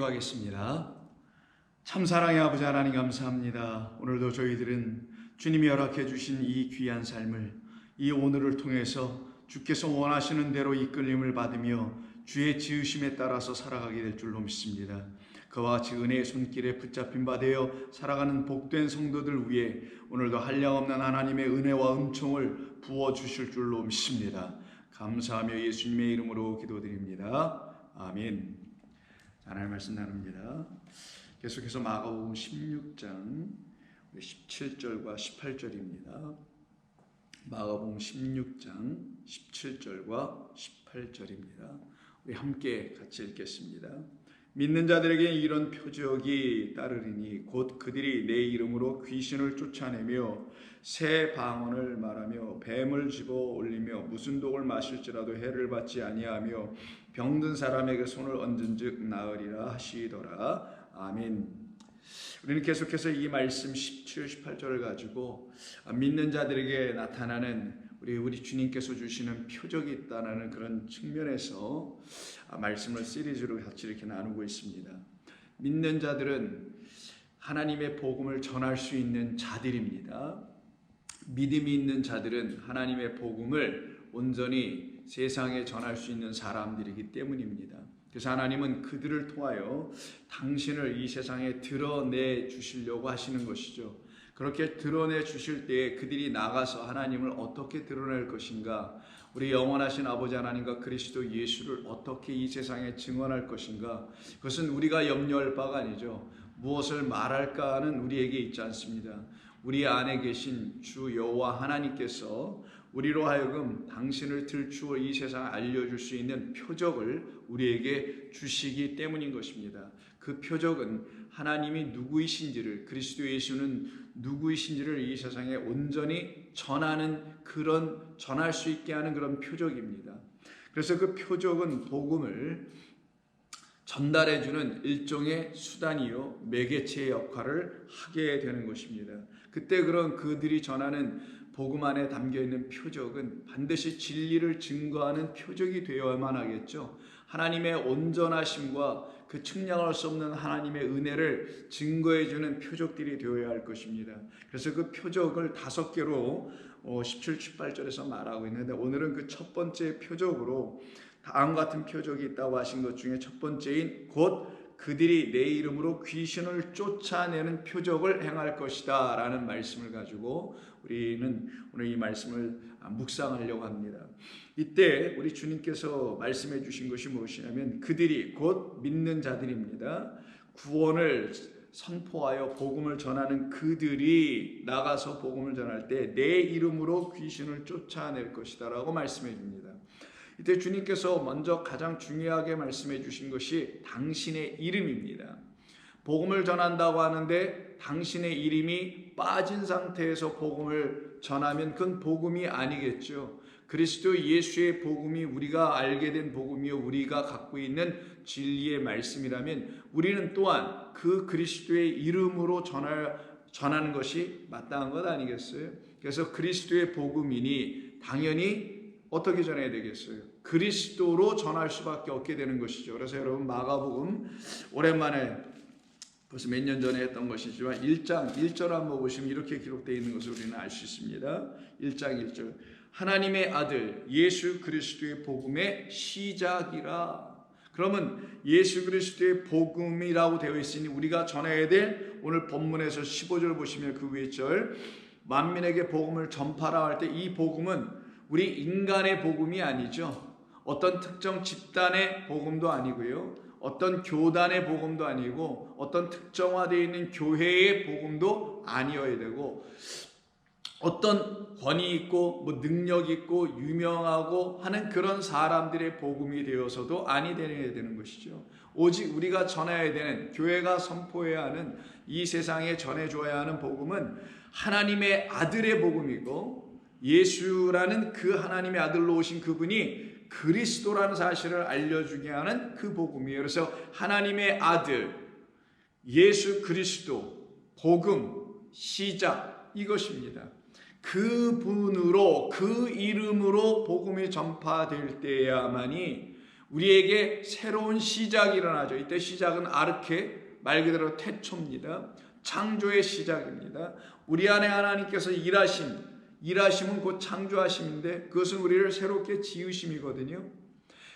기도하겠습니다. 참 사랑의 아버지 하나님 감사합니다. 오늘도 저희들은 주님이 허락해 주신 이 귀한 삶을 이 오늘을 통해서 주께서 원하시는 대로 이끌림을 받으며 주의 지으심에 따라서 살아가게 될 줄로 믿습니다. 그와 같이 은혜의 손길에 붙잡힌 바 되어 살아가는 복된 성도들 위해 오늘도 한량없는 하나님의 은혜와 은총을 부어주실 줄로 믿습니다. 감사하며 예수님의 이름으로 기도드립니다. 아멘. 하나님 말씀 나눕니다. 계속해서 마가복음 16장 17절과 18절입니다. 마가복음 16장 17절과 18절입니다. 우리 함께 같이 읽겠습니다. 믿는 자들에게 이런 표적이 따르리니 곧 그들이 내 이름으로 귀신을 쫓아내며 새 방언을 말하며 뱀을 집어 올리며 무슨 독을 마실지라도 해를 받지 아니하며 병든 사람에게 손을 얹은즉 나으리라 하시더라. 아멘. 우리는 계속해서 이 말씀 17, 18절을 가지고 믿는 자들에게 나타나는 우리 주님께서 주시는 표적이 있다는 그런 측면에서 말씀을 시리즈로 같이 이렇게 나누고 있습니다. 믿는 자들은 하나님의 복음을 전할 수 있는 자들입니다. 믿음이 있는 자들은 하나님의 복음을 온전히 세상에 전할 수 있는 사람들이기 때문입니다. 그래서 하나님은 그들을 통하여 당신을 이 세상에 드러내 주시려고 하시는 것이죠. 그렇게 드러내 주실 때에 그들이 나가서 하나님을 어떻게 드러낼 것인가, 우리 영원하신 아버지 하나님과 그리스도 예수를 어떻게 이 세상에 증언할 것인가, 그것은 우리가 염려할 바가 아니죠. 무엇을 말할까는 우리에게 있지 않습니다. 우리 안에 계신 주 여호와 하나님께서 우리로 하여금 당신을 들추어 이 세상에 알려줄 수 있는 표적을 우리에게 주시기 때문인 것입니다. 그 표적은 하나님이 누구이신지를, 그리스도 예수는 누구이신지를 이 세상에 온전히 전할 수 있게 하는 그런 표적입니다. 그래서 그 표적은 복음을 전달해주는 일종의 수단이요 매개체의 역할을 하게 되는 것입니다. 그때 그들이 전하는 복음 안에 담겨있는 표적은 반드시 진리를 증거하는 표적이 되어야만 하겠죠. 하나님의 온전하심과 그 측량할 수 없는 하나님의 은혜를 증거해주는 표적들이 되어야 할 것입니다. 그래서 그 표적을 5개로 17, 18절에서 말하고 있는데, 오늘은 그 첫 번째 표적으로 다음 같은 표적이 있다고 하신 것 중에 첫 번째인 곧 그들이 내 이름으로 귀신을 쫓아내는 표적을 행할 것이다 라는 말씀을 가지고 우리는 오늘 이 말씀을 묵상하려고 합니다. 이때 우리 주님께서 말씀해 주신 것이 무엇이냐면 그들이 곧 믿는 자들입니다. 구원을 선포하여 복음을 전하는 그들이 나가서 복음을 전할 때 내 이름으로 귀신을 쫓아낼 것이다 라고 말씀해 줍니다. 이때 주님께서 먼저 가장 중요하게 말씀해 주신 것이 당신의 이름입니다. 복음을 전한다고 하는데 당신의 이름이 빠진 상태에서 복음을 전하면 그건 복음이 아니겠죠. 그리스도 예수의 복음이 우리가 알게 된 복음이요 우리가 갖고 있는 진리의 말씀이라면 우리는 또한 그 그리스도의 이름으로 전하는 것이 마땅한 것 아니겠어요? 그래서 그리스도의 복음이니 당연히 어떻게 전해야 되겠어요? 그리스도로 전할 수밖에 없게 되는 것이죠. 그래서 여러분 마가복음 오랜만에 벌써 몇 년 전에 했던 것이지만 1장 1절 한번 보시면 이렇게 기록되어 있는 것을 우리는 알 수 있습니다. 1장 1절 하나님의 아들 예수 그리스도의 복음의 시작이라. 그러면 예수 그리스도의 복음이라고 되어 있으니 우리가 전해야 될 오늘 본문에서 15절 보시면 그 위에 절 만민에게 복음을 전파라 할 때 이 복음은 우리 인간의 복음이 아니죠. 어떤 특정 집단의 복음도 아니고요. 어떤 교단의 복음도 아니고 어떤 특정화되어 있는 교회의 복음도 아니어야 되고 어떤 권위 있고 능력 있고 유명하고 하는 그런 사람들의 복음이 되어서도 아니 되어야 되는 것이죠. 오직 우리가 전해야 되는, 교회가 선포해야 하는, 이 세상에 전해줘야 하는 복음은 하나님의 아들의 복음이고 예수라는 그 하나님의 아들로 오신 그분이 그리스도라는 사실을 알려주게 하는 그 복음이에요. 그래서 하나님의 아들 예수 그리스도 복음 시작 이것입니다. 그분으로 그 이름으로 복음이 전파될 때야만이 우리에게 새로운 시작이 일어나죠. 이때 시작은 아르케, 말 그대로 태초입니다. 창조의 시작입니다. 우리 안에 하나님께서 일하심은 곧 창조하심인데 그것은 우리를 새롭게 지으심이거든요.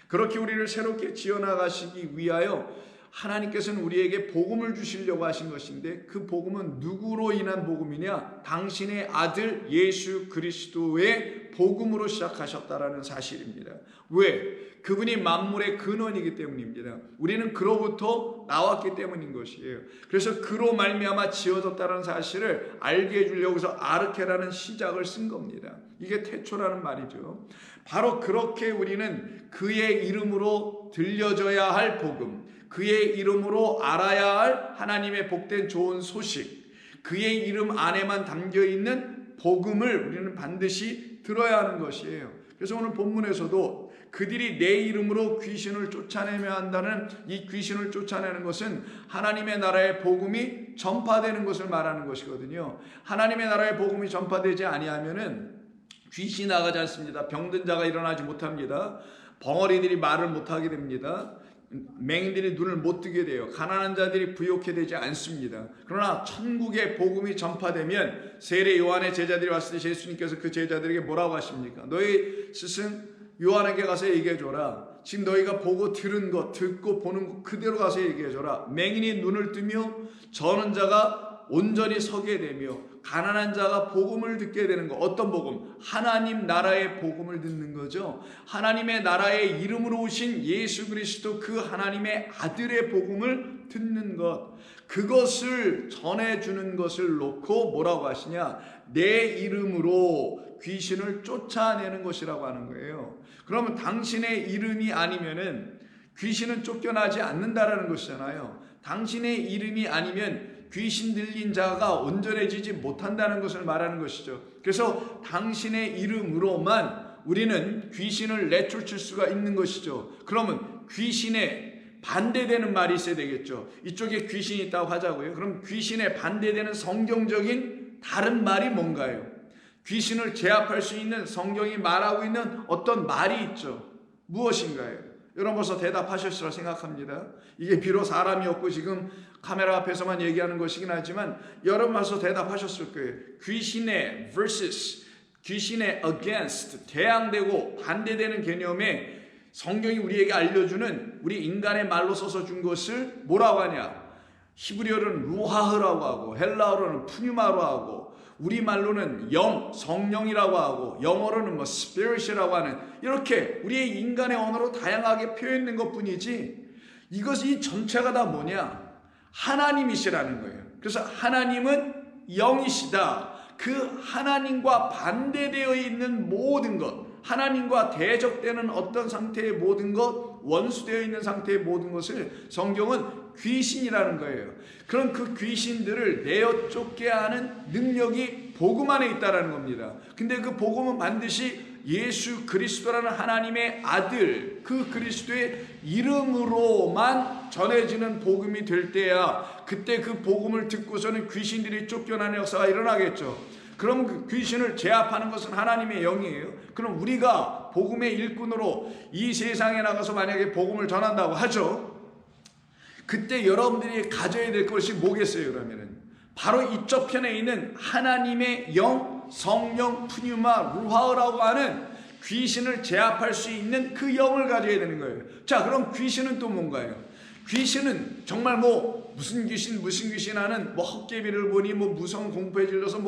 그렇게 우리를 새롭게 지어나가시기 위하여 하나님께서는 우리에게 복음을 주시려고 하신 것인데 그 복음은 누구로 인한 복음이냐? 당신의 아들 예수 그리스도의 복음으로 시작하셨다라는 사실입니다. 왜? 그분이 만물의 근원이기 때문입니다. 우리는 그로부터 나왔기 때문인 것이에요. 그래서 그로 말미암아 지어졌다는 사실을 알게 해주려고 해서 아르케라는 시작을 쓴 겁니다. 이게 태초라는 말이죠. 바로 그렇게 우리는 그의 이름으로 들려져야 할 복음, 그의 이름으로 알아야 할 하나님의 복된 좋은 소식, 그의 이름 안에만 담겨있는 복음을 우리는 반드시 들어야 하는 것이에요. 그래서 오늘 본문에서도 그들이 내 이름으로 귀신을 쫓아내며 한다는 이 귀신을 쫓아내는 것은 하나님의 나라의 복음이 전파되는 것을 말하는 것이거든요. 하나님의 나라의 복음이 전파되지 아니하면은 귀신이 나가지 않습니다. 병든 자가 일어나지 못합니다. 벙어리들이 말을 못하게 됩니다. 맹인들이 눈을 못 뜨게 돼요. 가난한 자들이 부욕해 되지 않습니다. 그러나 천국의 복음이 전파되면 세례 요한의 제자들이 왔을 때 예수님께서 그 제자들에게 뭐라고 하십니까? 너희 스승 요한에게 가서 얘기해줘라. 지금 너희가 보고 들은 것, 듣고 보는 것 그대로 가서 얘기해줘라. 맹인이 눈을 뜨며 저는 자가 온전히 서게 되며 가난한 자가 복음을 듣게 되는 것. 어떤 복음? 하나님 나라의 복음을 듣는 거죠. 하나님의 나라의 이름으로 오신 예수 그리스도 그 하나님의 아들의 복음을 듣는 것. 그것을 전해주는 것을 놓고 뭐라고 하시냐? 내 이름으로 귀신을 쫓아내는 것이라고 하는 거예요. 그러면 당신의 이름이 아니면은 귀신은 쫓겨나지 않는다라는 것이잖아요. 당신의 이름이 아니면 귀신 들린 자가 온전해지지 못한다는 것을 말하는 것이죠. 그래서 당신의 이름으로만 우리는 귀신을 내쫓을 수가 있는 것이죠. 그러면 귀신에 반대되는 말이 있어야 되겠죠. 이쪽에 귀신이 있다고 하자고요. 그럼 귀신에 반대되는 성경적인 다른 말이 뭔가요? 귀신을 제압할 수 있는 성경이 말하고 있는 어떤 말이 있죠. 무엇인가요? 여러분 벌써 대답하셨으라 생각합니다. 이게 비록 사람이 없고 지금 카메라 앞에서만 얘기하는 것이긴 하지만 여러분 벌써 대답하셨을 거예요. 귀신의 versus, 귀신의 against, 대항되고 반대되는 개념에 성경이 우리에게 알려주는 우리 인간의 말로 써서 준 것을 뭐라고 하냐? 히브리어로는 루하흐라고 하고 헬라어로는 푸뉴마로 하고 우리말로는 성령이라고 하고 영어로는 spirit이라고 하는 이렇게 우리의 인간의 언어로 다양하게 표현된 것뿐이지 이 전체가 다 뭐냐? 하나님이시라는 거예요. 그래서 하나님은 영이시다. 그 하나님과 반대되어 있는 모든 것, 하나님과 대적되는 어떤 상태의 모든 것, 원수되어 있는 상태의 모든 것을 성경은 귀신이라는 거예요. 그럼 그 귀신들을 내어 쫓게 하는 능력이 복음 안에 있다는 겁니다. 근데 그 복음은 반드시 예수 그리스도라는 하나님의 아들, 그 그리스도의 이름으로만 전해지는 복음이 될 때야 그때 그 복음을 듣고서는 귀신들이 쫓겨나는 역사가 일어나겠죠. 그럼 그 귀신을 제압하는 것은 하나님의 영이에요. 그럼 우리가 복음의 일꾼으로 이 세상에 나가서 만약에 복음을 전한다고 하죠. 그때 여러분들이 가져야 될 것이 뭐겠어요? 그러면은 바로 이쪽 편에 있는 하나님의 영, 성령, 푸뉴마, 루하흐라고 하는 귀신을 제압할 수 있는 그 영을 가져야 되는 거예요. 자, 그럼 귀신은 또 뭔가요? 귀신은 정말 무슨 귀신 하는 헛개비를 보니 무서운 공포에 질려서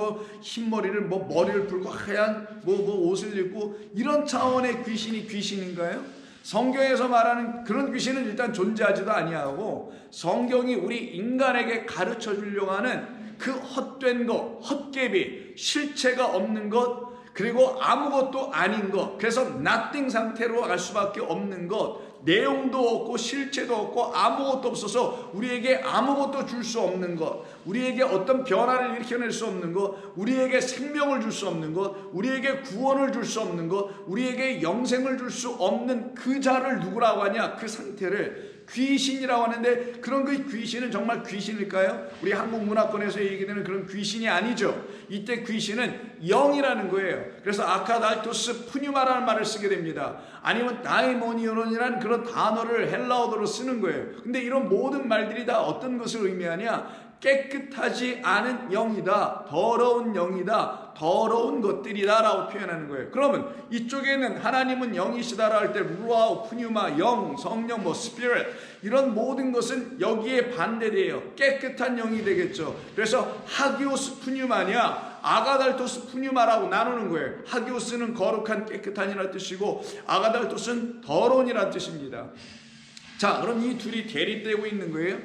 흰머리를 머리를 풀고 하얀 옷을 입고 이런 차원의 귀신이 귀신인가요? 성경에서 말하는 그런 귀신은 일단 존재하지도 아니하고 성경이 우리 인간에게 가르쳐 주려고 하는 그 헛된 것, 헛개비, 실체가 없는 것, 그리고 아무것도 아닌 것, 그래서 nothing 상태로 갈 수밖에 없는 것, 내용도 없고 실체도 없고 아무것도 없어서 우리에게 아무것도 줄 수 없는 것, 우리에게 어떤 변화를 일으켜낼 수 없는 것, 우리에게 생명을 줄 수 없는 것, 우리에게 구원을 줄 수 없는 것, 우리에게 영생을 줄 수 없는 그 자를 누구라고 하냐? 그 상태를 귀신이라고 하는데 그런 그 귀신은 정말 귀신일까요? 우리 한국 문화권에서 얘기되는 그런 귀신이 아니죠. 이때 귀신은 영이라는 거예요. 그래서 아카달토스 푸뉴마라는 말을 쓰게 됩니다. 아니면 다이모니온이라는 그런 단어를 헬라어로 쓰는 거예요. 근데 이런 모든 말들이 다 어떤 것을 의미하냐? 깨끗하지 않은 영이다, 더러운 영이다, 더러운 것들이다 라고 표현하는 거예요. 그러면 이쪽에는 하나님은 영이시다라 할 때 루아우, 푸뉴마, 영, 성령, 스피릿 이런 모든 것은 여기에 반대돼요. 깨끗한 영이 되겠죠. 그래서 하기오스 푸뉴마냐 아가달토스 푸뉴마라고 나누는 거예요. 하기오스는 거룩한 깨끗한이라는 뜻이고 아가달토스는 더러운이라는 뜻입니다. 자, 그럼 이 둘이 대립되고 있는 거예요.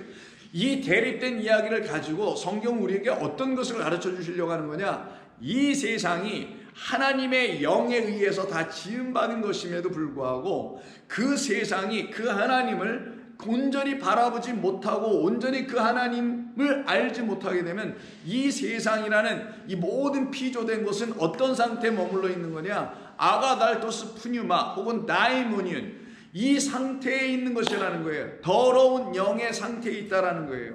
이 대립된 이야기를 가지고 성경 우리에게 어떤 것을 가르쳐 주시려고 하는 거냐? 이 세상이 하나님의 영에 의해서 다 지음받은 것임에도 불구하고 그 세상이 그 하나님을 온전히 바라보지 못하고 온전히 그 하나님을 알지 못하게 되면 이 세상이라는 이 모든 피조된 것은 어떤 상태에 머물러 있는 거냐? 아가달토스 푸뉴마 혹은 다이모니온 이 상태에 있는 것이라는 거예요. 더러운 영의 상태에 있다라는 거예요.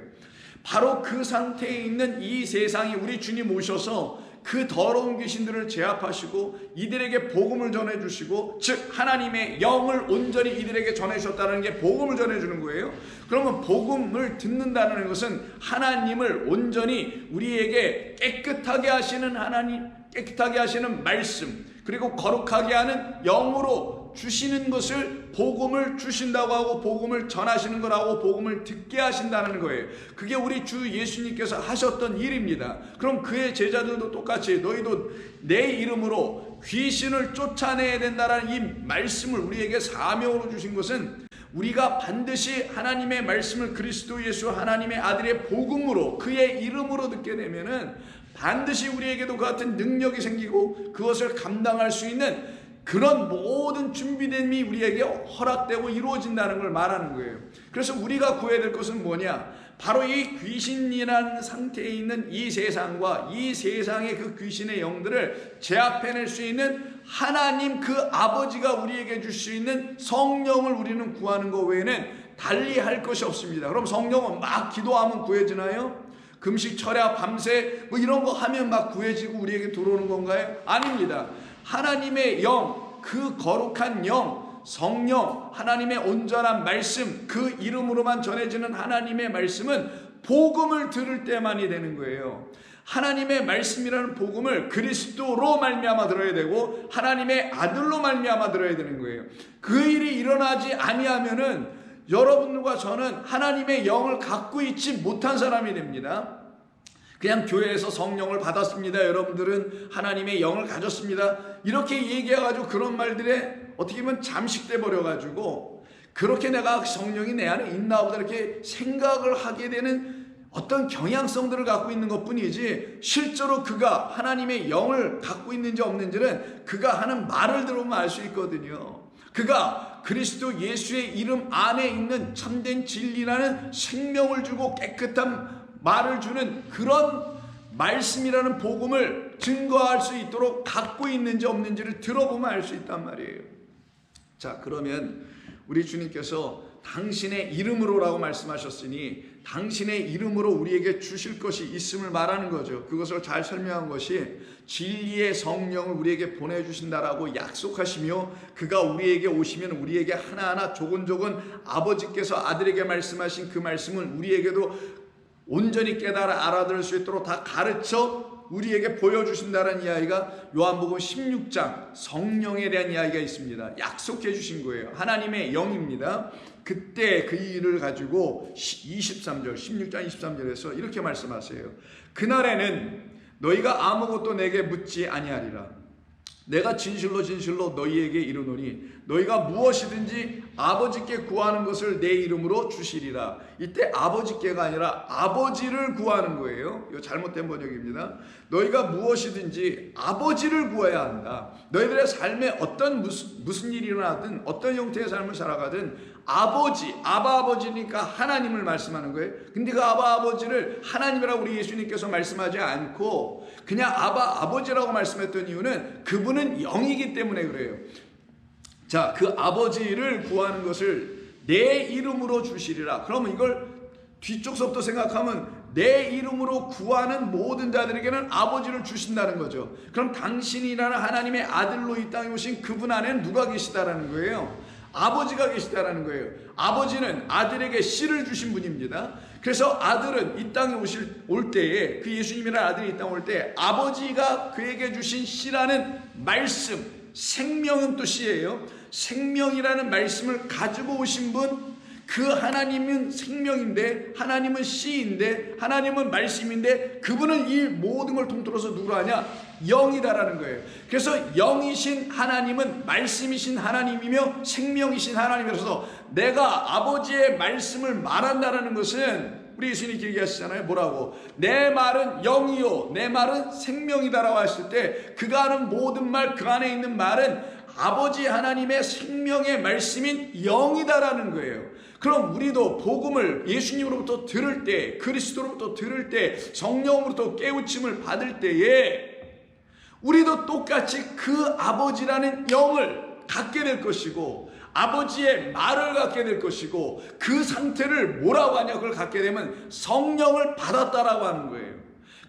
바로 그 상태에 있는 이 세상이 우리 주님 오셔서 그 더러운 귀신들을 제압하시고 이들에게 복음을 전해주시고 즉 하나님의 영을 온전히 이들에게 전해주셨다는 게 복음을 전해주는 거예요. 그러면 복음을 듣는다는 것은 하나님을 온전히 우리에게 깨끗하게 하시는 하나님, 깨끗하게 하시는 말씀 그리고 거룩하게 하는 영으로 주시는 것을 복음을 주신다고 하고 복음을 전하시는 거라고 복음을 듣게 하신다는 거예요. 그게 우리 주 예수님께서 하셨던 일입니다. 그럼 그의 제자들도 똑같이 너희도 내 이름으로 귀신을 쫓아내야 된다는 이 말씀을 우리에게 사명으로 주신 것은 우리가 반드시 하나님의 말씀을 그리스도 예수 하나님의 아들의 복음으로 그의 이름으로 듣게 되면은 반드시 우리에게도 그 같은 능력이 생기고 그것을 감당할 수 있는 그런 모든 준비됨이 우리에게 허락되고 이루어진다는 걸 말하는 거예요. 그래서 우리가 구해야 될 것은 뭐냐? 바로 이 귀신이라는 상태에 있는 이 세상과 이 세상의 그 귀신의 영들을 제압해낼 수 있는 하나님 그 아버지가 우리에게 줄 수 있는 성령을 우리는 구하는 것 외에는 달리 할 것이 없습니다. 그럼 성령은 막 기도하면 구해지나요? 금식 철야 밤새 이런 거 하면 막 구해지고 우리에게 들어오는 건가요? 아닙니다. 하나님의 영, 그 거룩한 영, 성령, 하나님의 온전한 말씀, 그 이름으로만 전해지는 하나님의 말씀은 복음을 들을 때만이 되는 거예요. 하나님의 말씀이라는 복음을 그리스도로 말미암아 들어야 되고 하나님의 아들로 말미암아 들어야 되는 거예요. 그 일이 일어나지 아니하면은 여러분과 저는 하나님의 영을 갖고 있지 못한 사람이 됩니다. 그냥 교회에서 성령을 받았습니다. 여러분들은 하나님의 영을 가졌습니다. 이렇게 얘기해가지고 그런 말들에 어떻게 보면 잠식돼 버려가지고 그렇게 내가 성령이 내 안에 있나 보다 이렇게 생각을 하게 되는 어떤 경향성들을 갖고 있는 것 뿐이지 실제로 그가 하나님의 영을 갖고 있는지 없는지는 그가 하는 말을 들어보면 알 수 있거든요. 그가 그리스도 예수의 이름 안에 있는 참된 진리라는 생명을 주고 깨끗한 말을 주는 그런 말씀이라는 복음을 증거할 수 있도록 갖고 있는지 없는지를 들어보면 알 수 있단 말이에요. 자, 그러면 우리 주님께서 당신의 이름으로라고 말씀하셨으니 당신의 이름으로 우리에게 주실 것이 있음을 말하는 거죠. 그것을 잘 설명한 것이 진리의 성령을 우리에게 보내주신다라고 약속하시며 그가 우리에게 오시면 우리에게 하나하나 조곤조곤 아버지께서 아들에게 말씀하신 그 말씀을 우리에게도 온전히 깨달아 알아들을 수 있도록 다 가르쳐 우리에게 보여주신다는 이야기가 요한복음 16장 성령에 대한 이야기가 있습니다. 약속해 주신 거예요. 하나님의 영입니다. 그때 그 일을 가지고 23절 16장 23절에서 이렇게 말씀하세요. 그날에는 너희가 아무것도 내게 묻지 아니하리라. 내가 진실로 진실로 너희에게 이르노니 너희가 무엇이든지 아버지께 구하는 것을 내 이름으로 주시리라. 이때 아버지께가 아니라 아버지를 구하는 거예요. 이거 잘못된 번역입니다. 너희가 무엇이든지 아버지를 구해야 한다. 너희들의 삶에 어떤 무슨 일이 일어나든 어떤 형태의 삶을 살아가든 아버지, 아바 아버지니까 하나님을 말씀하는 거예요. 근데 그 아바 아버지를 하나님이라고 우리 예수님께서 말씀하지 않고 그냥 아바 아버지라고 말씀했던 이유는 그분은 영이기 때문에 그래요. 자, 그 아버지를 구하는 것을 내 이름으로 주시리라. 그러면 이걸 뒤쪽서부터 생각하면 내 이름으로 구하는 모든 자들에게는 아버지를 주신다는 거죠. 그럼 당신이라는 하나님의 아들로 이 땅에 오신 그분 안에는 누가 계시다라는 거예요? 아버지가 계시다라는 거예요. 아버지는 아들에게 씨를 주신 분입니다. 그래서 아들은 이 땅에 올 때에, 그 예수님이라는 아들이 이 땅에 올 때 아버지가 그에게 주신 씨라는 말씀, 생명은 또 씨예요. 생명이라는 말씀을 가지고 오신 분, 그 하나님은 생명인데, 하나님은 씨인데, 하나님은 말씀인데, 그분은 이 모든 걸 통틀어서 누구로 하냐? 영이다라는 거예요. 그래서 영이신 하나님은 말씀이신 하나님이며 생명이신 하나님이라서 내가 아버지의 말씀을 말한다라는 것은, 우리 예수님이 길게 하시잖아요. 뭐라고? 내 말은 영이요 내 말은 생명이다라고 하실 때, 그가 하는 모든 말, 그 안에 있는 말은 아버지 하나님의 생명의 말씀인 영이다라는 거예요. 그럼 우리도 복음을 예수님으로부터 들을 때, 그리스도로부터 들을 때, 성령으로부터 깨우침을 받을 때에 우리도 똑같이 그 아버지라는 영을 갖게 될 것이고, 아버지의 말을 갖게 될 것이고, 그 상태를 뭐라고 하냐? 그걸 갖게 되면 성령을 받았다라고 하는 거예요.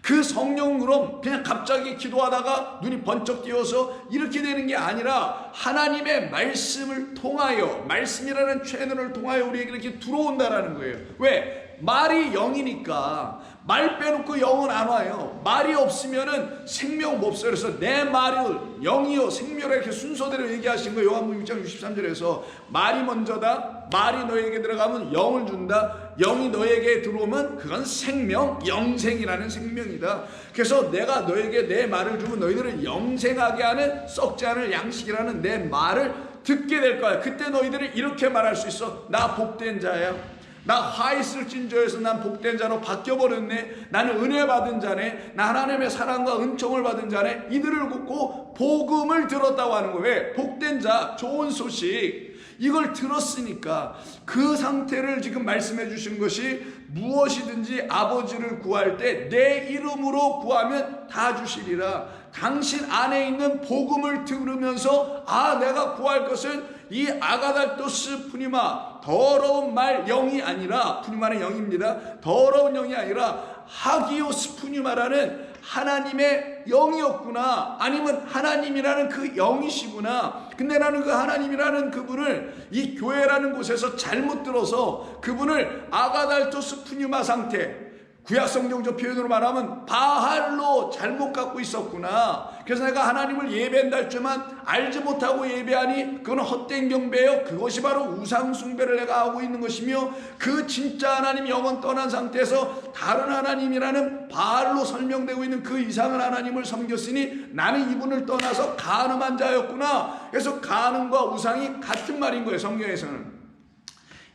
그 성령으로 그냥 갑자기 기도하다가 눈이 번쩍 띄어서 이렇게 되는 게 아니라 하나님의 말씀을 통하여, 말씀이라는 채널을 통하여 우리에게 이렇게 들어온다라는 거예요. 왜? 말이 영이니까. 말 빼놓고 영은 안 와요. 말이 없으면은 생명 없어요. 그래서 내 말을 영이요 생명이라 이렇게 순서대로 얘기하신 거예요. 요한복음 6장 63절에서 말이 먼저다. 말이 너에게 들어가면 영을 준다. 영이 너에게 들어오면 그건 생명, 영생이라는 생명이다. 그래서 내가 너에게 내 말을 주면 너희들은 영생하게 하는 썩지 않을 양식이라는 내 말을 듣게 될 거야. 그때 너희들이 이렇게 말할 수 있어. 나 복된 자야. 나 화 있을 진저에서 난 복된 자로 바뀌어버렸네. 나는 은혜 받은 자네. 나 하나님의 사랑과 은총을 받은 자네. 이들을 굽고 복음을 들었다고 하는 거예요. 왜? 복된 자, 좋은 소식, 이걸 들었으니까 그 상태를 지금 말씀해 주시는 것이, 무엇이든지 아버지를 구할 때 내 이름으로 구하면 다 주시리라. 당신 안에 있는 복음을 들으면서, 아, 내가 구할 것은 이 아가달토스 푸니마, 더러운 말 영이 아니라, 푸니마는 영입니다. 더러운 영이 아니라 하기오스 푸니마라는 하나님의 영이었구나. 아니면 하나님이라는 그 영이시구나. 근데 나는 그 하나님이라는 그분을 이 교회라는 곳에서 잘못 들어서 그분을 아가달토스 푸니마 상태, 구약성경적 표현으로 말하면 바할로 잘못 갖고 있었구나. 그래서 내가 하나님을 예배한다 했지만 알지 못하고 예배하니 그건 헛된 경배요. 그것이 바로 우상숭배를 내가 하고 있는 것이며, 그 진짜 하나님 영원 떠난 상태에서 다른 하나님이라는 바할로 설명되고 있는 그 이상한 하나님을 섬겼으니 나는 이분을 떠나서 간음한 자였구나. 그래서 간음과 우상이 같은 말인 거예요, 성경에서는.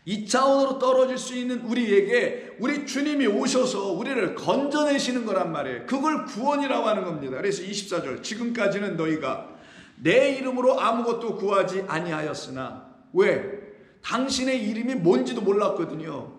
이 차원으로 떨어질 수 있는 우리에게 우리 주님이 오셔서 우리를 건져내시는 거란 말이에요. 그걸 구원이라고 하는 겁니다. 그래서 24절, 지금까지는 너희가 내 이름으로 아무것도 구하지 아니하였으나. 왜? 당신의 이름이 뭔지도 몰랐거든요.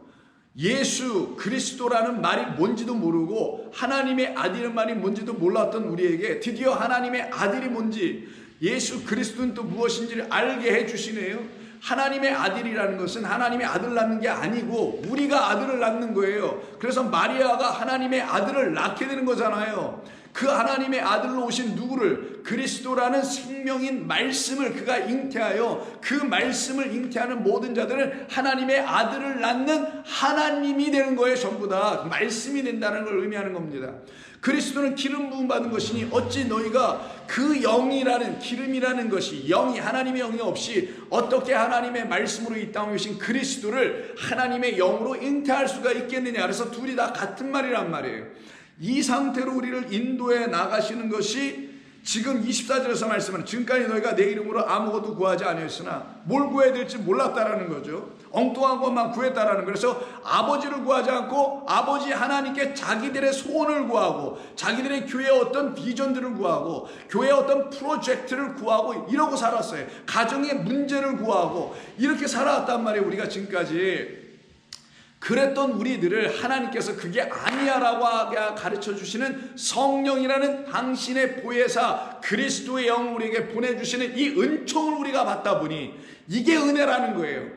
예수 그리스도라는 말이 뭔지도 모르고 하나님의 아들의 말이 뭔지도 몰랐던 우리에게 드디어 하나님의 아들이 뭔지, 예수 그리스도는 또 무엇인지를 알게 해주시네요. 하나님의 아들이라는 것은 하나님의 아들 낳는 게 아니고 우리가 아들을 낳는 거예요. 그래서 마리아가 하나님의 아들을 낳게 되는 거잖아요. 그 하나님의 아들로 오신 누구를? 그리스도라는 생명인 말씀을 그가 잉태하여, 그 말씀을 잉태하는 모든 자들은 하나님의 아들을 낳는 하나님이 되는 거예요. 전부 다 말씀이 된다는 걸 의미하는 겁니다. 그리스도는 기름 부음 받은 것이니 어찌 너희가 그 영이라는, 기름이라는 것이, 영이, 하나님의 영이 없이 어떻게 하나님의 말씀으로 이 땅에 오신 그리스도를 하나님의 영으로 잉태할 수가 있겠느냐. 그래서 둘이 다 같은 말이란 말이에요. 이 상태로 우리를 인도해 나가시는 것이 지금 24절에서 말씀하는, 지금까지 너희가 내 이름으로 아무것도 구하지 아니했으나, 뭘 구해야 될지 몰랐다라는 거죠. 엉뚱한 것만 구했다라는 거예요. 그래서 아버지를 구하지 않고 아버지 하나님께 자기들의 소원을 구하고, 자기들의 교회의 어떤 비전들을 구하고, 교회의 어떤 프로젝트를 구하고 이러고 살았어요. 가정의 문제를 구하고 이렇게 살아왔단 말이에요, 우리가 지금까지. 그랬던 우리들을 하나님께서 그게 아니야라고 가르쳐 주시는 성령이라는 당신의 보혜사 그리스도의 영을 우리에게 보내주시는 이 은총을 우리가 받다 보니 이게 은혜라는 거예요.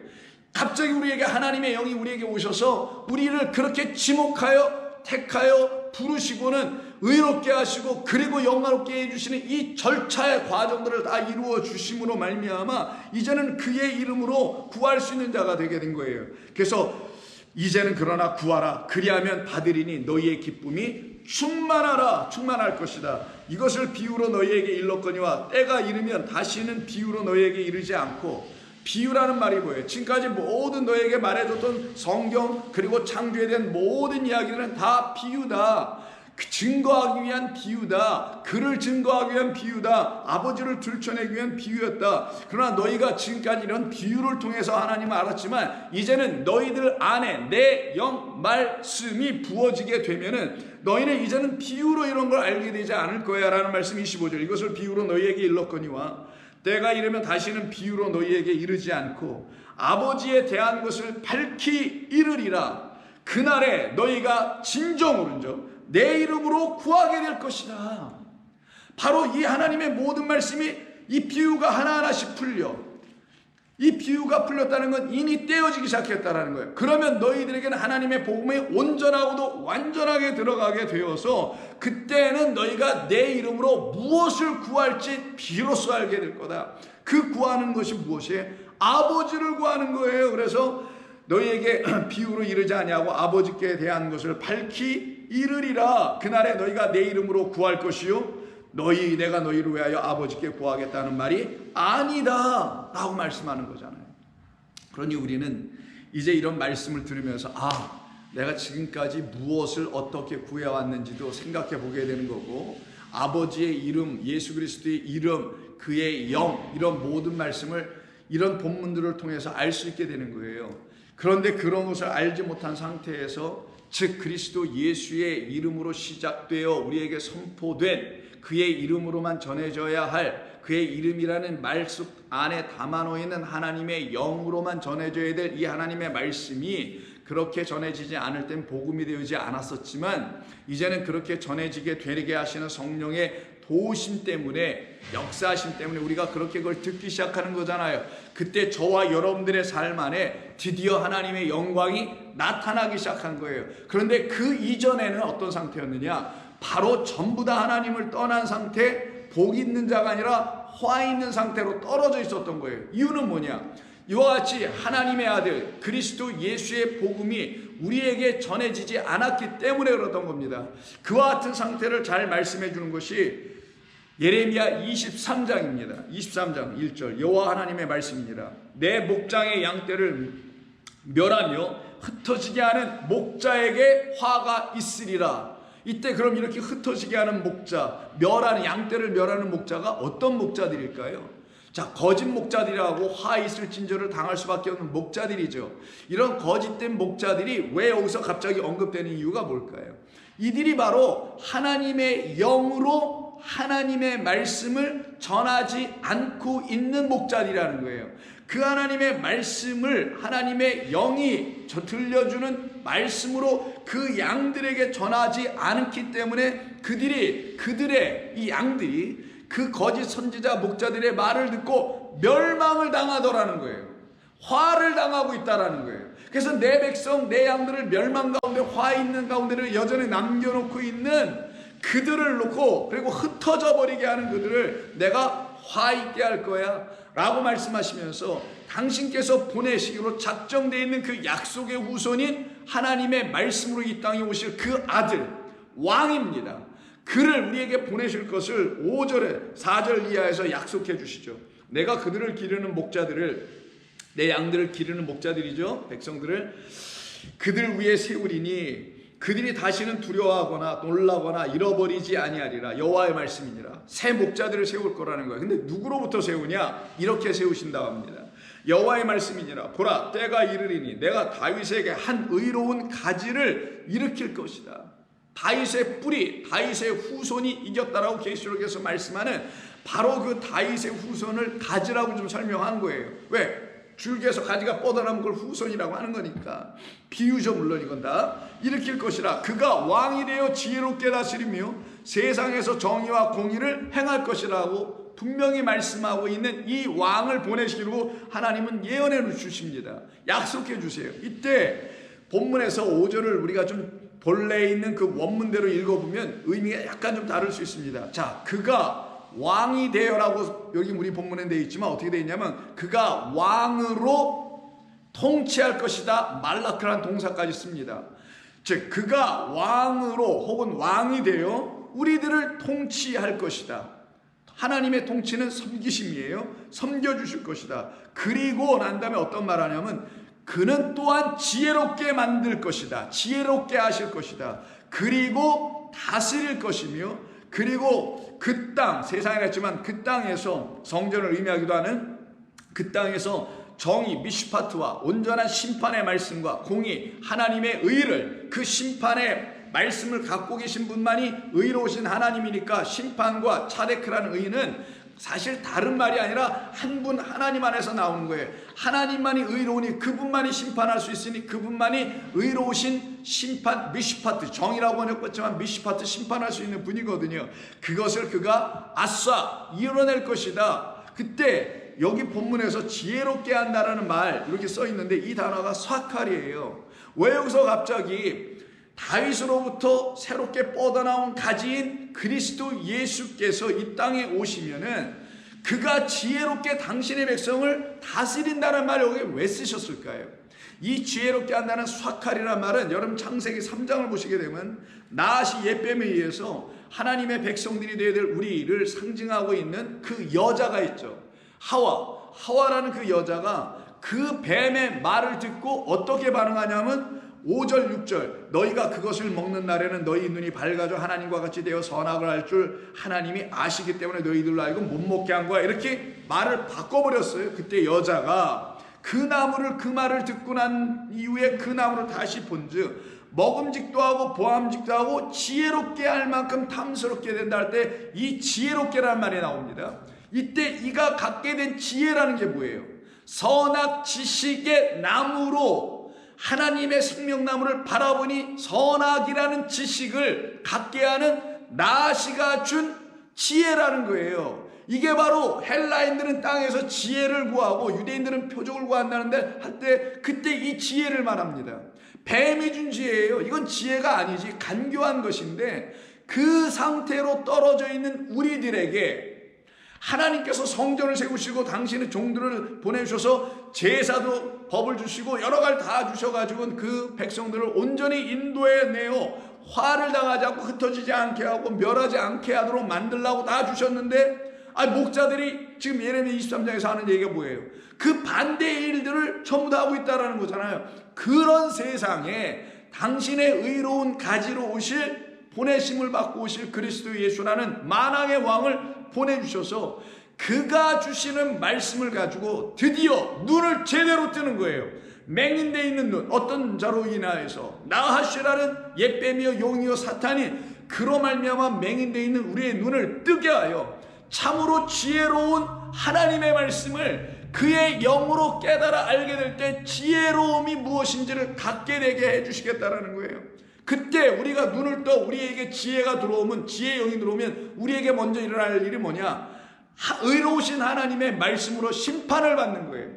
갑자기 우리에게 하나님의 영이 우리에게 오셔서 우리를 그렇게 지목하여 택하여 부르시고는 의롭게 하시고 그리고 영화롭게 해주시는 이 절차의 과정들을 다 이루어 주심으로 말미암아 이제는 그의 이름으로 구할 수 있는 자가 되게 된 거예요. 그래서 이제는 그러나 구하라. 그리하면 받으리니 너희의 기쁨이 충만할 것이다. 이것을 비유로 너희에게 일렀거니와 때가 이르면 다시는 비유로 너희에게 이르지 않고. 비유라는 말이 뭐예요? 지금까지 모든 너에게 말해줬던 성경 그리고 창조에 대한 모든 이야기들은 다 비유다. 증거하기 위한 비유다. 그를 증거하기 위한 비유다. 아버지를 들춰내기 위한 비유였다. 그러나 너희가 지금까지 이런 비유를 통해서 하나님을 알았지만 이제는 너희들 안에 내 영 말씀이 부어지게 되면은 너희는 이제는 비유로 이런 걸 알게 되지 않을 거야 라는 말씀 25절. 이것을 비유로 너희에게 일렀거니와 때가 이르면 다시는 비유로 너희에게 이르지 않고 아버지에 대한 것을 밝히 이르리라. 그날에 너희가 진정으로 내 이름으로 구하게 될 것이다. 바로 이 하나님의 모든 말씀이 이 비유가 하나하나씩 풀려. 이 비유가 풀렸다는 건 인이 떼어지기 시작했다는 거예요. 그러면 너희들에게는 하나님의 복음이 온전하고도 완전하게 들어가게 되어서 그때는 너희가 내 이름으로 무엇을 구할지 비로소 알게 될 거다. 그 구하는 것이 무엇이에요? 아버지를 구하는 거예요. 그래서 너희에게 비유로 이르지 아니하고 아버지께 대한 것을 밝히 이르리라. 그날에 너희가 내 이름으로 구할 것이요 내가 너희를 위하여 아버지께 구하겠다는 말이 아니다 라고 말씀하는 거잖아요. 그러니 우리는 이제 이런 말씀을 들으면서 내가 지금까지 무엇을 어떻게 구해왔는지도 생각해 보게 되는 거고 아버지의 이름, 예수 그리스도의 이름, 그의 영 이런 모든 말씀을 이런 본문들을 통해서 알 수 있게 되는 거예요. 그런데 그런 것을 알지 못한 상태에서 즉 그리스도 예수의 이름으로 시작되어 우리에게 선포된 그의 이름으로만 전해져야 할 그의 이름이라는 말씀 안에 담아놓이는 하나님의 영으로만 전해져야 될 이 하나님의 말씀이 그렇게 전해지지 않을 땐 복음이 되지 않았었지만 이제는 그렇게 전해지게 되게 하시는 성령의 도우심 때문에 역사하심 때문에 우리가 그렇게 그걸 듣기 시작하는 거잖아요. 그때 저와 여러분들의 삶 안에 드디어 하나님의 영광이 나타나기 시작한 거예요. 그런데 그 이전에는 어떤 상태였느냐? 바로 전부 다 하나님을 떠난 상태, 복 있는 자가 아니라 화 있는 상태로 떨어져 있었던 거예요. 이유는 뭐냐? 이와 같이 하나님의 아들 그리스도 예수의 복음이 우리에게 전해지지 않았기 때문에 그렇던 겁니다. 그와 같은 상태를 잘 말씀해 주는 것이 예레미야 23장입니다. 23장 1절 여호와 하나님의 말씀입니다. 내 목장의 양떼를 멸하며 흩어지게 하는 목자에게 화가 있으리라. 이때 그럼 이렇게 흩어지게 하는 목자, 멸하는 양떼를 멸하는 목자가 어떤 목자들일까요? 자, 거짓 목자들이라고 화 있을 진저를 당할 수밖에 없는 목자들이죠. 이런 거짓된 목자들이 왜 여기서 갑자기 언급되는 이유가 뭘까요? 이들이 바로 하나님의 영으로 하나님의 말씀을 전하지 않고 있는 목자들이라는 거예요. 그 하나님의 말씀을 하나님의 영이 들려주는 말씀으로 그 양들에게 전하지 않기 때문에 그들의 이 양들이 그 거짓 선지자 목자들의 말을 듣고 멸망을 당하더라는 거예요. 화를 당하고 있다라는 거예요. 그래서 내 백성, 내 양들을 멸망 가운데 화 있는 가운데를 여전히 남겨놓고 있는 그들을 놓고 그리고 흩어져 버리게 하는 그들을 내가 화 있게 할 거야 라고 말씀하시면서 당신께서 보내시기로 작정되어 있는 그 약속의 후손인 하나님의 말씀으로 이 땅에 오실 그 아들 왕입니다. 그를 우리에게 보내실 것을 5절에 4절 이하에서 약속해 주시죠. 내가 그들을 기르는 목자들을 내 양들을 기르는 목자들이죠. 백성들을 그들 위에 세우리니 그들이 다시는 두려워하거나 놀라거나 잃어버리지 아니하리라. 여호와의 말씀이니라. 새 목자들을 세울 거라는 거예요. 근데 누구로부터 세우냐? 이렇게 세우신다고 합니다. 여호와의 말씀이니라. 보라 때가 이르리니 내가 다윗에게 한 의로운 가지를 일으킬 것이다. 다윗의 뿌리, 다윗의 후손이 이겼다라고 계시록에서 말씀하는 바로 그 다윗의 후손을 가지라고 좀 설명한 거예요. 왜? 줄기에서 가지가 뻗어나면 그걸 후손이라고 하는 거니까. 비유죠. 물론 이건 다 일으킬 것이라. 그가 왕이 되어 지혜롭게 다스리며 세상에서 정의와 공의를 행할 것이라고 분명히 말씀하고 있는 이 왕을 보내시기로 하나님은 예언해 주십니다. 약속해 주세요. 이때 본문에서 5절을 우리가 좀 본래에 있는 그 원문대로 읽어보면 의미가 약간 좀 다를 수 있습니다. 자, 그가 왕이 되어라고 여기 우리 본문에 되어 있지만 어떻게 되어 있냐면 그가 왕으로 통치할 것이다. 말라크라는 동사까지 씁니다. 즉 그가 왕으로 혹은 왕이 되어 우리들을 통치할 것이다. 하나님의 통치는 섬기심이에요. 섬겨주실 것이다. 그리고 난 다음에 어떤 말 하냐면 그는 또한 지혜롭게 만들 것이다. 지혜롭게 하실 것이다. 그리고 다스릴 것이며 그리고 그 땅, 세상에 있지만 그 땅에서 성전을 의미하기도 하는 그 땅에서 정의, 미슈파트와 온전한 심판의 말씀과 공의, 하나님의 의를 그 심판의 말씀을 갖고 계신 분만이 의로우신 하나님이니까 심판과 차데크라는 의는 사실 다른 말이 아니라 한 분 하나님 안에서 나오는 거예요. 하나님만이 의로우니 그분만이 심판할 수 있으니 그분만이 의로우신 심판, 미슈파트, 정의라고 번역했지만 미슈파트 심판할 수 있는 분이거든요. 그것을 그가 아싸 이뤄낼 것이다. 그때 여기 본문에서 지혜롭게 한다라는 말 이렇게 써 있는데 이 단어가 사칼이에요. 왜 여기서 갑자기 다윗으로부터 새롭게 뻗어나온 가지인 그리스도 예수께서 이 땅에 오시면은 그가 지혜롭게 당신의 백성을 다스린다는 말을 여기 왜 쓰셨을까요? 이 지혜롭게 한다는 사칼이라는 말은 여러분 창세기 3장을 보시게 되면 나앗이 옛뱀에 의해서 하나님의 백성들이 되어야 될 우리를 상징하고 있는 그 여자가 있죠. 하와라는 그 여자가 그 뱀의 말을 듣고 어떻게 반응하냐면 5절 6절 너희가 그것을 먹는 날에는 너희 눈이 밝아져 하나님과 같이 되어 선악을 할 줄 하나님이 아시기 때문에 너희들로 알고 못 먹게 한 거야. 이렇게 말을 바꿔버렸어요. 그때 여자가 그 나무를 그 말을 듣고 난 이후에 그 나무를 다시 본즉 먹음직도 하고 보암직도 하고 지혜롭게 할 만큼 탐스럽게 된다 할 때 이 지혜롭게라는 말이 나옵니다. 이때 이가 갖게 된 지혜라는 게 뭐예요? 선악 지식의 나무로 하나님의 생명나무를 바라보니 선악이라는 지식을 갖게 하는 나시가 준 지혜라는 거예요. 이게 바로 헬라인들은 땅에서 지혜를 구하고 유대인들은 표적을 구한다는데 할 때 그때 이 지혜를 말합니다. 뱀이 준 지혜예요. 이건 지혜가 아니지 간교한 것인데 그 상태로 떨어져 있는 우리들에게 하나님께서 성전을 세우시고 당신의 종들을 보내주셔서 제사도 법을 주시고 여러 가지 다 주셔가지고 그 백성들을 온전히 인도해내어 화를 당하지 않고 흩어지지 않게 하고 멸하지 않게 하도록 만들라고 다 주셨는데 목자들이 지금 예레미야 23장에서 하는 얘기가 뭐예요? 그 반대의 일들을 전부 다 하고 있다는 거잖아요. 그런 세상에 당신의 의로운 가지로 오실 보내심을 받고 오실 그리스도 예수라는 만왕의 왕을 보내주셔서 그가 주시는 말씀을 가지고 드디어 눈을 제대로 뜨는 거예요. 맹인되어 있는 눈, 어떤 자로 인하여서 나하시라는 옛뱀이여 용이여 사탄이 그로 말미암아 맹인되어 있는 우리의 눈을 뜨게 하여 참으로 지혜로운 하나님의 말씀을 그의 영으로 깨달아 알게 될 때 지혜로움이 무엇인지를 갖게 되게 해주시겠다라는 거예요. 그때 우리가 눈을 떠 우리에게 지혜가 들어오면, 지혜의 영이 들어오면 우리에게 먼저 일어날 일이 뭐냐? 의로우신 하나님의 말씀으로 심판을 받는 거예요.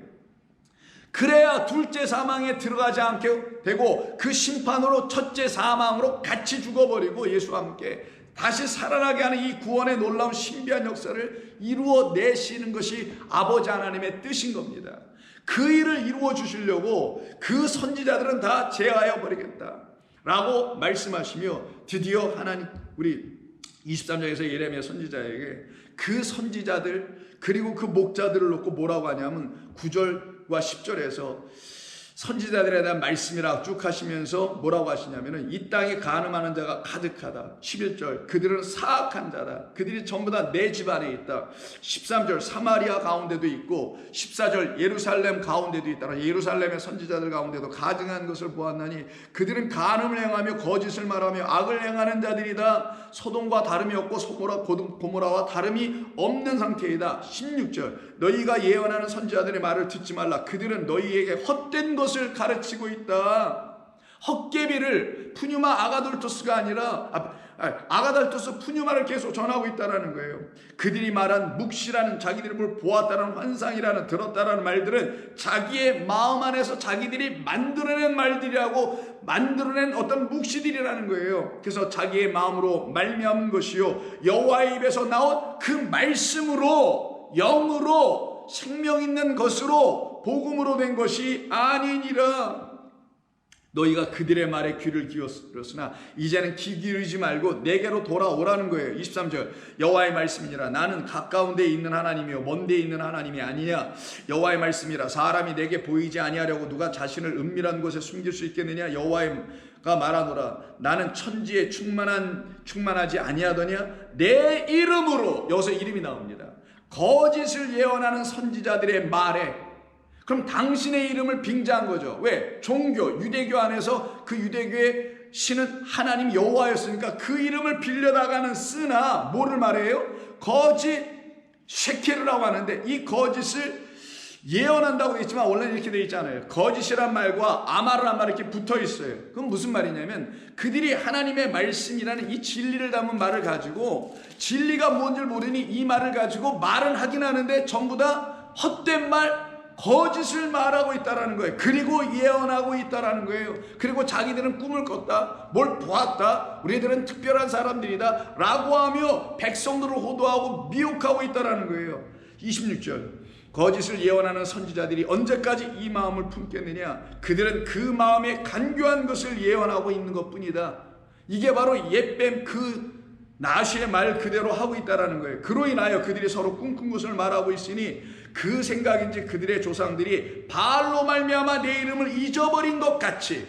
그래야 둘째 사망에 들어가지 않게 되고 그 심판으로 첫째 사망으로 같이 죽어버리고 예수와 함께 다시 살아나게 하는 이 구원의 놀라운 신비한 역사를 이루어내시는 것이 아버지 하나님의 뜻인 겁니다. 그 일을 이루어 주시려고 그 선지자들은 다 제하여 버리겠다 라고 말씀하시며 드디어 하나님 우리 23장에서 예레미야 선지자에게 그 선지자들 그리고 그 목자들을 놓고 뭐라고 하냐면 9절과 10절에서 선지자들에 대한 말씀이라고 쭉 하시면서 뭐라고 하시냐면은 이 땅에 간음하는 자가 가득하다. 11절 그들은 사악한 자다. 그들이 전부 다 내 집 안에 있다. 13절 사마리아 가운데도 있고 14절 예루살렘 가운데도 있다. 예루살렘의 선지자들 가운데도 가증한 것을 보았나니 그들은 간음을 행하며 거짓을 말하며 악을 행하는 자들이다. 소돔과 다름이 없고 고모라와 다름이 없는 상태이다. 16절 너희가 예언하는 선지자들의 말을 듣지 말라. 그들은 너희에게 헛된 것을 가르치고 있다. 헛개비를 푸뉴마 아가돌토스가 아니라 아가달토스 푸뉴마를 계속 전하고 있다는 거예요. 그들이 말한 묵시라는, 자기들이 뭘 보았다는, 환상이라는, 들었다라는 말들은 자기의 마음 안에서 자기들이 만들어낸 말들이라고, 만들어낸 어떤 묵시들이라는 거예요. 그래서 자기의 마음으로 말미암은 것이요, 여호와의 입에서 나온 그 말씀으로, 영으로, 생명 있는 것으로, 복음으로 된 것이 아니니라. 너희가 그들의 말에 귀를 기울였으나 이제는 귀 기울이지 말고 내게로 돌아오라는 거예요. 23절, 여호와의 말씀이니라. 나는 가까운 데에 있는 하나님이요 먼 데에 있는 하나님이 아니냐. 여호와의 말씀이라. 사람이 내게 보이지 아니하려고 누가 자신을 은밀한 곳에 숨길 수 있겠느냐. 여호와가 말하노라. 나는 천지에 충만하지 아니하더냐. 내 이름으로, 여기서 이름이 나옵니다. 거짓을 예언하는 선지자들의 말에, 그럼 당신의 이름을 빙자한 거죠. 왜? 종교, 유대교 안에서 그 유대교의 신은 하나님 여호와였으니까 그 이름을 빌려다가는 쓰나 뭐를 말해요? 거짓 셰케르라고 하는데, 이 거짓을 예언한다고 했지만 원래는 이렇게 되어 있잖아요. 거짓이란 말과 아마르란 말이 이렇게 붙어 있어요. 그건 무슨 말이냐면, 그들이 하나님의 말씀이라는 이 진리를 담은 말을 가지고, 진리가 뭔지를 모르니 이 말을 가지고 말은 하긴 하는데 전부 다 헛된 말, 거짓을 말하고 있다라는 거예요. 그리고 예언하고 있다라는 거예요. 그리고 자기들은 꿈을 꿨다, 뭘 보았다, 우리들은 특별한 사람들이다 라고 하며 백성들을 호도하고 미혹하고 있다라는 거예요. 26절, 거짓을 예언하는 선지자들이 언제까지 이 마음을 품겠느냐. 그들은 그 마음에 간교한 것을 예언하고 있는 것뿐이다. 이게 바로 옛뱀 그 나시의 말 그대로 하고 있다라는 거예요. 그로 인하여 그들이 서로 꿈꾼 것을 말하고 있으니 그 생각인지 그들의 조상들이 바알로 말미암아 내 이름을 잊어버린 것 같이,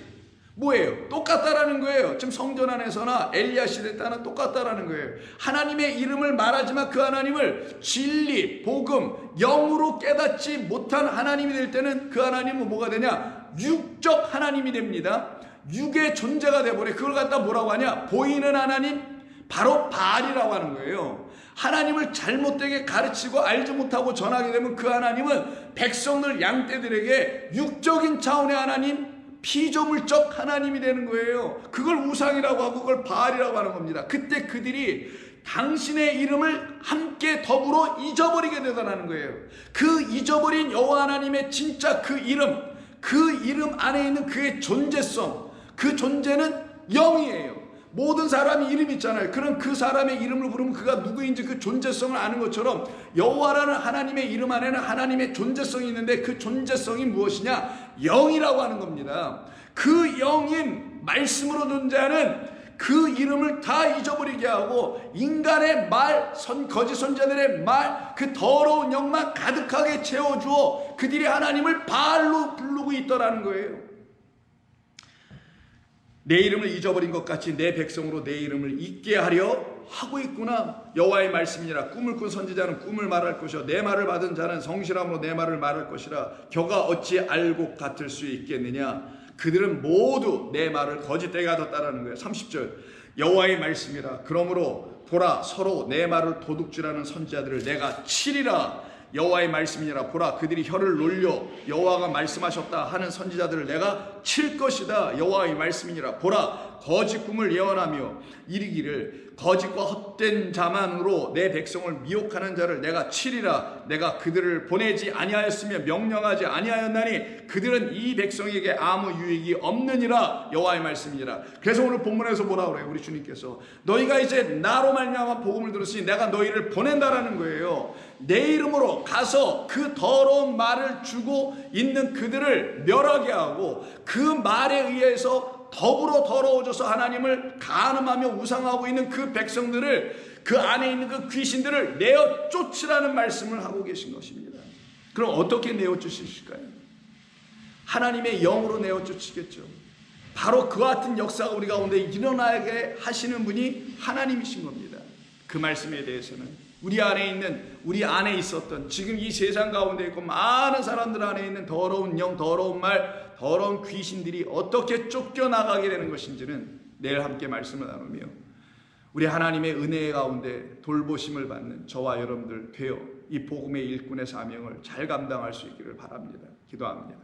뭐예요? 똑같다라는 거예요. 지금 성전 안에서나 엘리야 시대 때나 똑같다라는 거예요. 하나님의 이름을 말하지만 그 하나님을 진리, 복음, 영으로 깨닫지 못한 하나님이 될 때는 그 하나님은 뭐가 되냐? 육적 하나님이 됩니다. 육의 존재가 돼버려. 그걸 갖다 뭐라고 하냐? 보이는 하나님, 바로 바알이라고 하는 거예요. 하나님을 잘못되게 가르치고 알지 못하고 전하게 되면 그 하나님은 백성들, 양떼들에게 육적인 차원의 하나님, 피조물적 하나님이 되는 거예요. 그걸 우상이라고 하고 그걸 바알이라고 하는 겁니다. 그때 그들이 당신의 이름을 함께 더불어 잊어버리게 되더라는 거예요. 그 잊어버린 여호와 하나님의 진짜 그 이름 안에 있는 그의 존재성, 그 존재는 영이에요. 모든 사람이 이름이 있잖아요. 그럼 그 사람의 이름을 부르면 그가 누구인지 그 존재성을 아는 것처럼 여호와라는 하나님의 이름 안에는 하나님의 존재성이 있는데 그 존재성이 무엇이냐? 영이라고 하는 겁니다. 그 영인 말씀으로 존재하는 그 이름을 다 잊어버리게 하고 인간의 말, 거짓 선지자들의 말, 그 더러운 영만 가득하게 채워주어 그들이 하나님을 바알로 부르고 있더라는 거예요. 내 이름을 잊어버린 것 같이 내 백성으로 내 이름을 잊게 하려 하고 있구나. 여호와의 말씀이니라. 꿈을 꾼 선지자는 꿈을 말할 것이요 내 말을 받은 자는 성실함으로 내 말을 말할 것이라. 겨가 어찌 알고 같을 수 있겠느냐. 그들은 모두 내 말을 거짓되게 하였다라는 거예요. 30절, 여호와의 말씀이라. 그러므로 보라, 서로 내 말을 도둑질하는 선지자들을 내가 치리라. 여호와의 말씀이니라. 보라, 그들이 혀를 놀려 여호와가 말씀하셨다 하는 선지자들을 내가 칠 것이다. 여호와의 말씀이니라. 보라, 거짓 꿈을 예언하며 이르기를 거짓과 헛된 자만으로 내 백성을 미혹하는 자를 내가 치리라. 내가 그들을 보내지 아니하였으며 명령하지 아니하였나니 그들은 이 백성에게 아무 유익이 없느니라. 여호와의 말씀이니라. 그래서 오늘 본문에서 뭐라 그래요? 우리 주님께서 너희가 이제 나로 말미암아 복음을 들었으니 내가 너희를 보낸다라는 거예요. 내 이름으로 가서 그 더러운 말을 주고 있는 그들을 멸하게 하고 그 말에 의해서 더불어 더러워져서 하나님을 간음하며 우상하고 있는 그 백성들을, 그 안에 있는 그 귀신들을 내어 쫓으라는 말씀을 하고 계신 것입니다. 그럼 어떻게 내어 쫓으실까요? 하나님의 영으로 내어 쫓으겠죠. 바로 그와 같은 역사가 우리 가운데 일어나게 하시는 분이 하나님이신 겁니다. 그 말씀에 대해서는 우리 안에 있었던, 지금 이 세상 가운데 있고 많은 사람들 안에 있는 더러운 영, 더러운 말, 더러운 귀신들이 어떻게 쫓겨나가게 되는 것인지는 내일 함께 말씀을 나누며 우리 하나님의 은혜 가운데 돌보심을 받는 저와 여러분들 되어 이 복음의 일꾼의 사명을 잘 감당할 수 있기를 바랍니다. 기도합니다.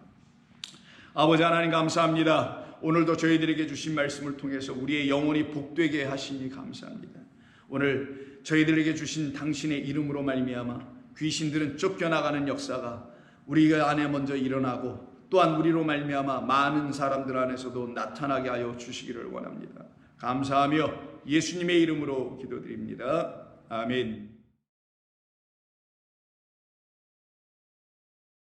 아버지 하나님 감사합니다. 오늘도 저희들에게 주신 말씀을 통해서 우리의 영혼이 복되게 하시니 감사합니다. 오늘 저희들에게 주신 당신의 이름으로 말미암아 귀신들은 쫓겨나가는 역사가 우리가 안에 먼저 일어나고 또한 우리로 말미암아 많은 사람들 안에서도 나타나게 하여 주시기를 원합니다. 감사하며 예수님의 이름으로 기도드립니다. 아멘.